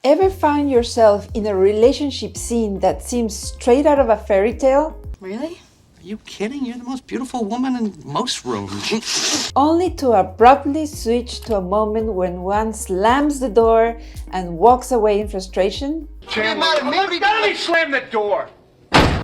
Ever find yourself in a relationship scene that seems straight out of a fairy tale? Really? Are you kidding? You're the most beautiful woman in most rooms. Only to abruptly switch to a moment when one slams the door and walks away in frustration? Slam the door!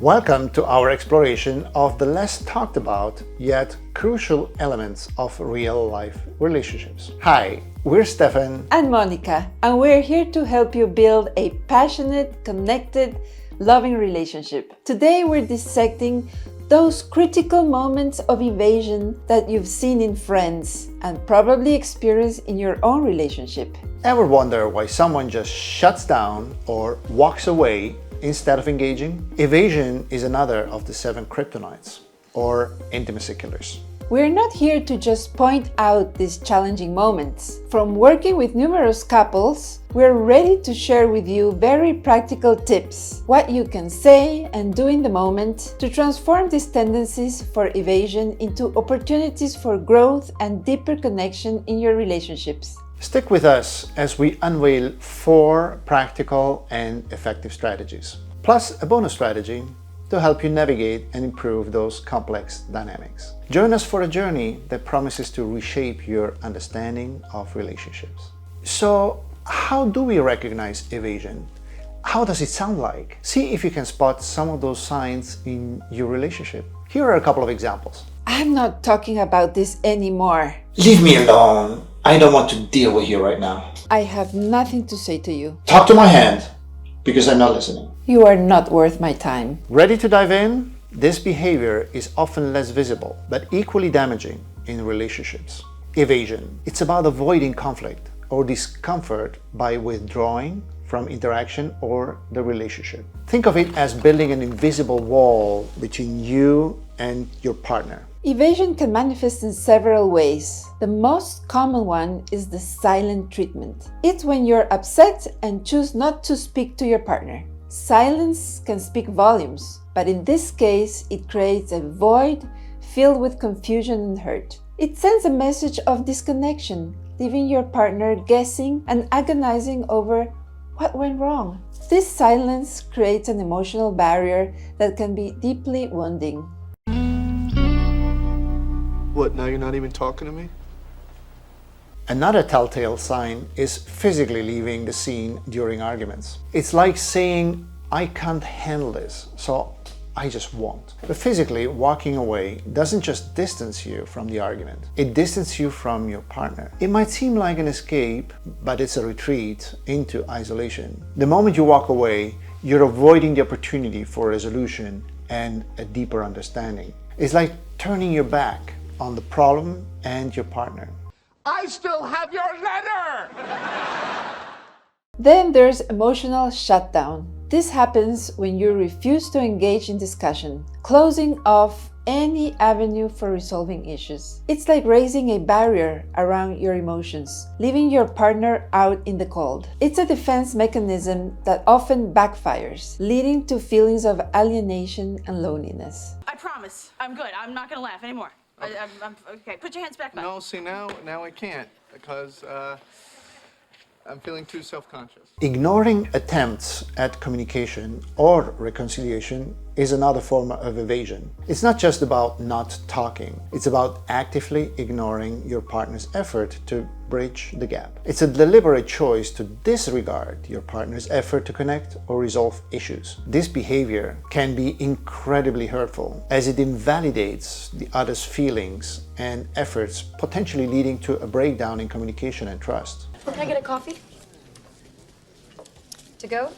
Welcome to our exploration of the less talked about yet crucial elements of real-life relationships. Hi, we're Stephan and Monica, and we're here to help you build a passionate, connected, loving relationship. Today we're dissecting those critical moments of evasion that you've seen in friends and probably experienced in your own relationship. Ever wonder why someone just shuts down or walks away instead of engaging? Evasion is another of the 7 kryptonites, or intimacy killers. We're not here to just point out these challenging moments. From working with numerous couples, we're ready to share with you very practical tips, what you can say and do in the moment to transform these tendencies for evasion into opportunities for growth and deeper connection in your relationships. Stick with us as we unveil 4 practical and effective strategies, plus a bonus strategy to help you navigate and improve those complex dynamics. Join us for a journey that promises to reshape your understanding of relationships. So, how do we recognize evasion? How does it sound like? See if you can spot some of those signs in your relationship. Here are a couple of examples. I'm not talking about this anymore. Leave me alone. I don't want to deal with you right now. I have nothing to say to you. Talk to my hand, because I'm not listening. You are not worth my time. Ready to dive in? This behavior is often less visible, but equally damaging in relationships. Evasion. It's about avoiding conflict or discomfort by withdrawing from interaction or the relationship. Think of it as building an invisible wall between you and your partner. Evasion can manifest in several ways. The most common one is the silent treatment. It's when you're upset and choose not to speak to your partner. Silence can speak volumes, but in this case, it creates a void filled with confusion and hurt. It sends a message of disconnection, leaving your partner guessing and agonizing over what went wrong. This silence creates an emotional barrier that can be deeply wounding. What, now you're not even talking to me? Another telltale sign is physically leaving the scene during arguments. It's like saying, I can't handle this, so I just won't. But physically walking away doesn't just distance you from the argument, it distances you from your partner. It might seem like an escape, but it's a retreat into isolation. The moment you walk away, you're avoiding the opportunity for resolution and a deeper understanding. It's like turning your back on the problem and your partner. I still have your letter! Then there's emotional shutdown. This happens when you refuse to engage in discussion, closing off any avenue for resolving issues. It's like raising a barrier around your emotions, leaving your partner out in the cold. It's a defense mechanism that often backfires, leading to feelings of alienation and loneliness. I promise, I'm good. I'm not gonna laugh anymore. I'm okay. Put your hands back. No, see, now I can't, because I'm feeling too self-conscious. Ignoring attempts at communication or reconciliation is another form of evasion. It's not just about not talking, it's about actively ignoring your partner's effort to bridge the gap. It's a deliberate choice to disregard your partner's effort to connect or resolve issues. This behavior can be incredibly hurtful as it invalidates the other's feelings and efforts, potentially leading to a breakdown in communication and trust. Can I get a coffee? To go?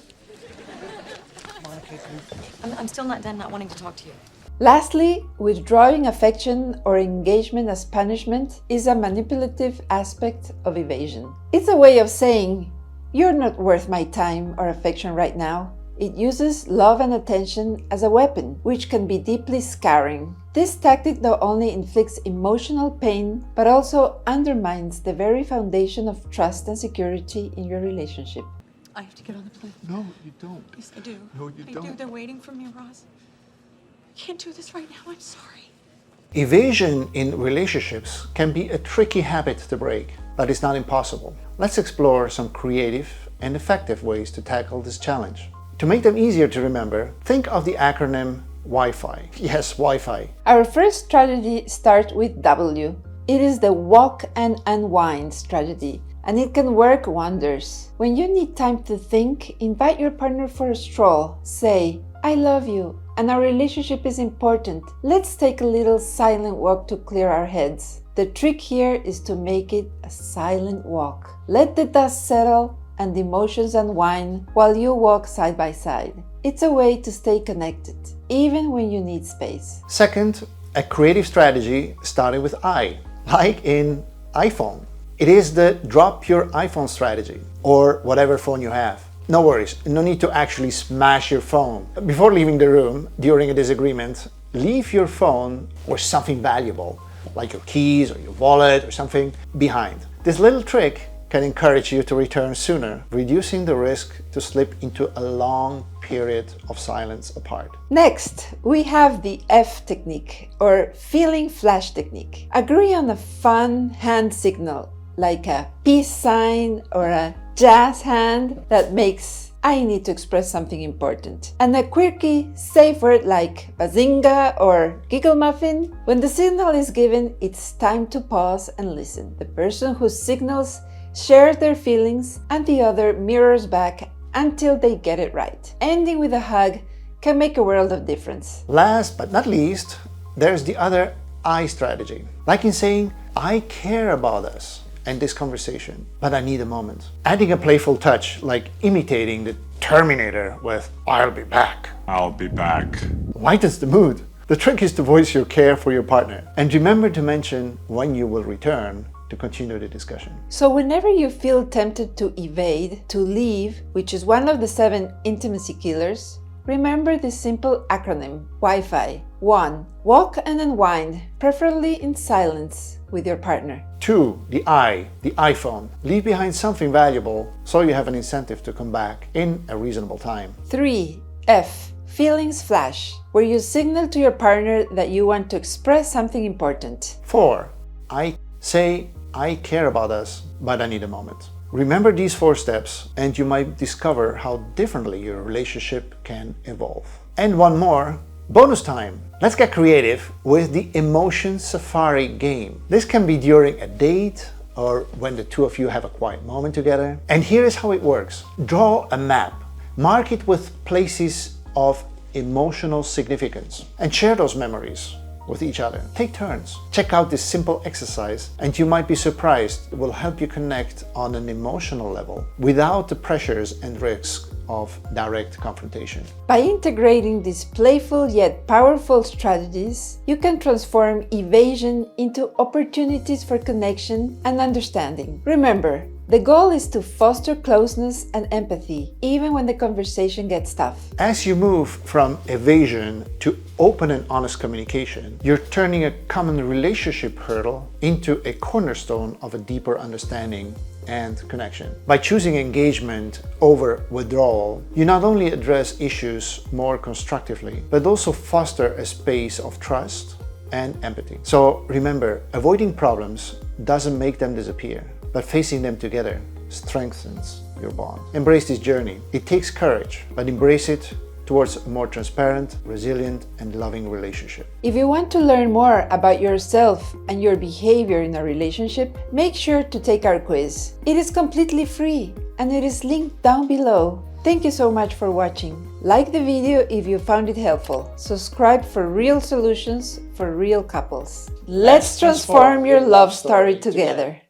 I'm still not done not wanting to talk to you. Lastly, withdrawing affection or engagement as punishment is a manipulative aspect of evasion. It's a way of saying, you're not worth my time or affection right now. It uses love and attention as a weapon, which can be deeply scarring. This tactic not only inflicts emotional pain, but also undermines the very foundation of trust and security in your relationship. I have to get on the plane. No, you don't. Yes, I do. No, you I don't. do. They're waiting for me, Ross. I can't do this right now. I'm sorry. Evasion in relationships can be a tricky habit to break, but it's not impossible. Let's explore some creative and effective ways to tackle this challenge. To make them easier to remember, think of the acronym Wi-Fi. Yes, Wi-Fi. Our first strategy starts with W. It is the walk and unwind strategy, and it can work wonders. When you need time to think, invite your partner for a stroll. Say, I love you, and our relationship is important. Let's take a little silent walk to clear our heads. The trick here is to make it a silent walk. Let the dust settle and the emotions unwind while you walk side by side. It's a way to stay connected, even when you need space. Second, a creative strategy starting with I, like in iPhone. It is the drop your iPhone strategy, or whatever phone you have. No worries, no need to actually smash your phone. Before leaving the room during a disagreement, leave your phone or something valuable, like your keys or your wallet or something, behind. This little trick can encourage you to return sooner, reducing the risk to slip into a long period of silence apart. Next, we have the F technique, or feeling flash technique. Agree on a fun hand signal, like a peace sign or a jazz hand that makes I need to express something important. And a quirky, safe word like bazinga or giggle muffin. When the signal is given, it's time to pause and listen. The person who signals shares their feelings and the other mirrors back until they get it right. Ending with a hug can make a world of difference. Last but not least, there's the other I strategy, like in saying, I care about us and this conversation, but I need a moment. Adding a playful touch, like imitating the Terminator with I'll be back. I'll be back. Lightens the mood. The trick is to voice your care for your partner and remember to mention when you will return to continue the discussion. So whenever you feel tempted to evade, to leave, which is one of the 7 intimacy killers, remember this simple acronym, Wi-Fi. 1. Walk and unwind, preferably in silence with your partner. 2. The I, the iPhone. Leave behind something valuable so you have an incentive to come back in a reasonable time. 3. F. Feelings flash, where you signal to your partner that you want to express something important. 4. I say, I care about us, but I need a moment. Remember these 4 steps and you might discover how differently your relationship can evolve. And one more, bonus time. Let's get creative with the emotion safari game. This can be during a date or when the two of you have a quiet moment together. And here is how it works. Draw a map, mark it with places of emotional significance and share those memories with each other. Take turns. Check out this simple exercise and you might be surprised. It will help you connect on an emotional level without the pressures and risks of direct confrontation. By integrating these playful yet powerful strategies, you can transform evasion into opportunities for connection and understanding. Remember, the goal is to foster closeness and empathy, even when the conversation gets tough. As you move from evasion to open and honest communication, you're turning a common relationship hurdle into a cornerstone of a deeper understanding and connection. By choosing engagement over withdrawal, you not only address issues more constructively, but also foster a space of trust and empathy. So remember, avoiding problems doesn't make them disappear, but facing them together strengthens your bond. Embrace this journey. It takes courage, but embrace it towards a more transparent, resilient, and loving relationship. If you want to learn more about yourself and your behavior in a relationship, make sure to take our quiz. It is completely free and it is linked down below. Thank you so much for watching. Like the video if you found it helpful. Subscribe for real solutions for real couples. Let's transform your love story together.